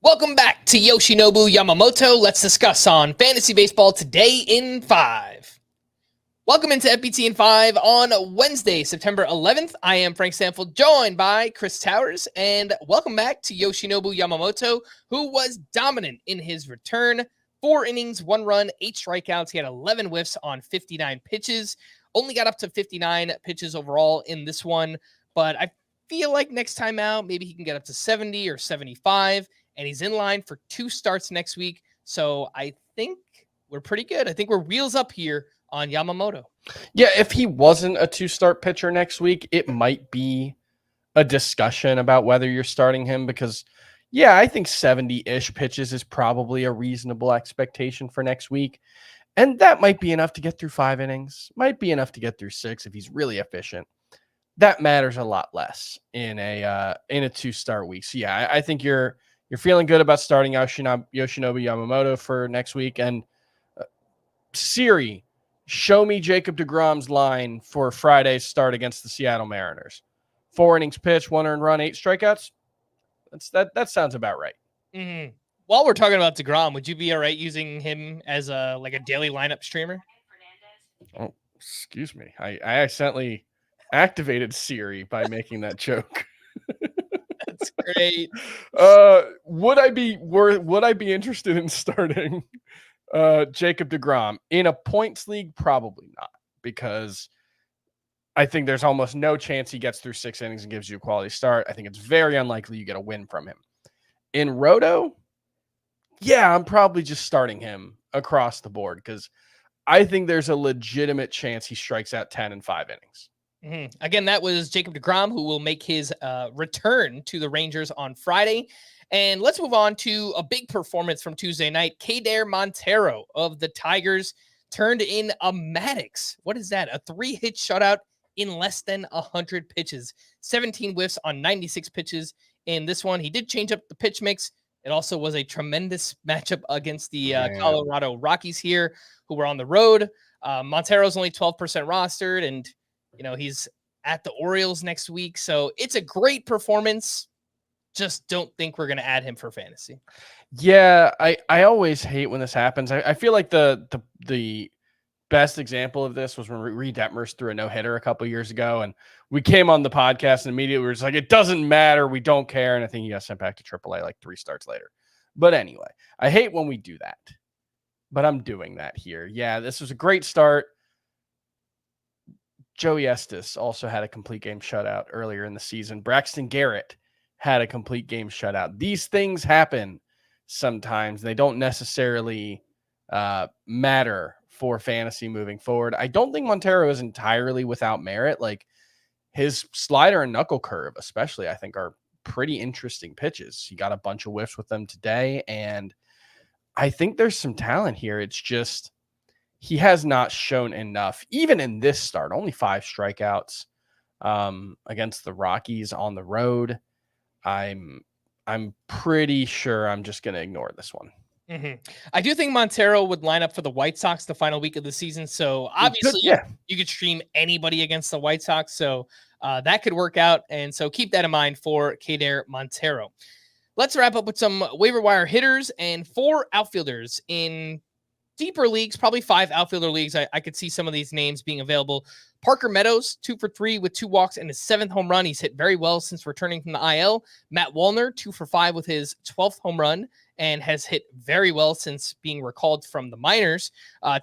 Welcome back to Yoshinobu Yamamoto. Let's discuss on fantasy baseball today in 5. Welcome into FBT in 5 on Wednesday, September 11th. I am Frank Stampfl, joined by Chris Towers, and welcome back to Yoshinobu Yamamoto, who was dominant in his return. 4 innings, 1 run, 8 strikeouts. He had 11 whiffs on 59 pitches. Only got up to 59 pitches overall in this one, but I feel like next time out, maybe he can get up to 70 or 75. And he's in line for 2 starts next week. So I think we're pretty good. I think we're wheels up here on Yamamoto. Yeah, if he wasn't a 2-start pitcher next week, it might be a discussion about whether you're starting him because, yeah, I think 70-ish pitches is probably a reasonable expectation for next week. And that might be enough to get through 5 innings, might be enough to get through 6 if he's really efficient. That matters a lot less in a 2-start week. So, yeah, I think you're feeling good about starting Yoshinobu Yamamoto for next week. And Siri, show me Jacob deGrom's line for Friday's start against the Seattle Mariners. 4 innings pitched, 1 earned run, 8 strikeouts. That sounds about right. Mm-hmm. While we're talking about deGrom, would you be all right using him as a daily lineup streamer? Oh, excuse me. I accidentally activated Siri by making that joke. That's great. Would I be interested in starting Jacob deGrom in a points league? Probably not, because I think there's almost no chance he gets through 6 innings and gives you a quality start. I think it's very unlikely you get a win from him. In Roto, yeah, I'm probably just starting him across the board because I think there's a legitimate chance he strikes out 10 in 5 innings. Mm-hmm. Again, that was Jacob deGrom, who will make his return to the Rangers on Friday. And let's move on to a big performance from Tuesday night. Kadir Montero of the Tigers turned in a Maddox. What is that? A 3-hit shutout in less than 100 pitches. 17 whiffs on 96 pitches in this one. He did change up the pitch mix. It also was a tremendous matchup against the Colorado Rockies here, who were on the road. Montero's only 12% rostered, and he's at the Orioles next week. So it's a great performance. Just don't think we're going to add him for fantasy. Yeah, I always hate when this happens. I feel like the best example of this was when Reed Detmers threw a no-hitter a couple years ago, and we came on the podcast and immediately we were just like, it doesn't matter. We don't care. And I think he got sent back to AAA like 3 starts later. But anyway, I hate when we do that. But I'm doing that here. Yeah, this was a great start. Joey Estes also had a complete game shutout earlier in the season. Braxton Garrett had a complete game shutout. These things happen sometimes. They don't necessarily matter for fantasy moving forward. I don't think Montero is entirely without merit. Like his slider and knuckle curve, especially, I think are pretty interesting pitches. He got a bunch of whiffs with them today, and I think there's some talent here. It's just he has not shown enough, even in this start. Only 5 strikeouts against the Rockies on the road. I'm pretty sure I'm just going to ignore this one. Mm-hmm. I do think Montero would line up for the White Sox the final week of the season. So obviously, you could stream anybody against the White Sox. So that could work out. And so keep that in mind for Kadir Montero. Let's wrap up with some waiver wire hitters and 4 outfielders in deeper leagues, probably 5 outfielder leagues. I could see some of these names being available. Parker Meadows, 2 for 3 with 2 walks and his 7th home run. He's hit very well since returning from the IL. Matt Wallner, 2 for 5 with his 12th home run and has hit very well since being recalled from the minors.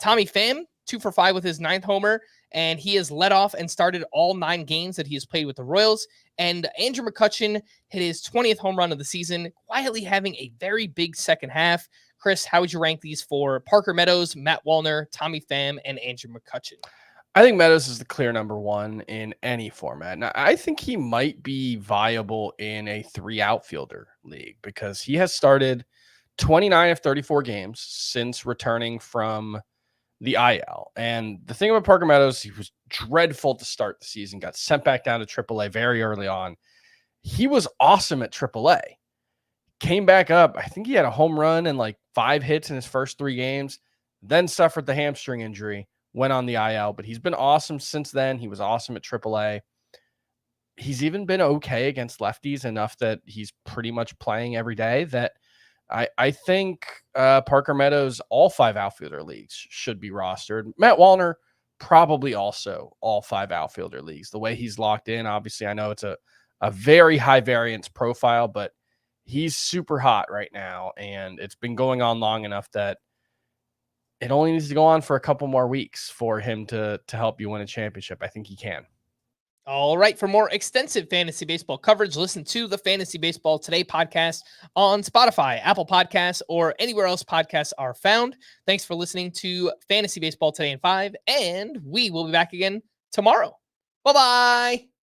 Tommy Pham, 2 for 5 with his 9th homer, and he has led off and started all 9 games that he has played with the Royals. And Andrew McCutchen hit his 20th home run of the season, quietly having a very big second half. Chris, how would you rank these for Parker Meadows, Matt Wallner, Tommy Pham, and Andrew McCutchen? I think Meadows is the clear number 1 in any format. Now, I think he might be viable in a 3 outfielder league because he has started 29 of 34 games since returning from the IL. And the thing about Parker Meadows, he was dreadful to start the season, got sent back down to AAA very early on. He was awesome at AAA. Came back up. I think he had a home run and like 5 hits in his first 3 games, then suffered the hamstring injury, went on the IL, but he's been awesome since then. He was awesome at AAA. He's even been okay against lefties enough that he's pretty much playing every day that I think Parker Meadows, all 5 outfielder leagues should be rostered. Matt Wallner, probably also all 5 outfielder leagues. The way he's locked in, obviously, I know it's a very high variance profile, but he's super hot right now, and it's been going on long enough that it only needs to go on for a couple more weeks for him to help you win a championship. I think he can. All right. For more extensive fantasy baseball coverage, listen to the Fantasy Baseball Today podcast on Spotify, Apple Podcasts, or anywhere else podcasts are found. Thanks for listening to Fantasy Baseball Today in 5, and we will be back again tomorrow. Bye-bye.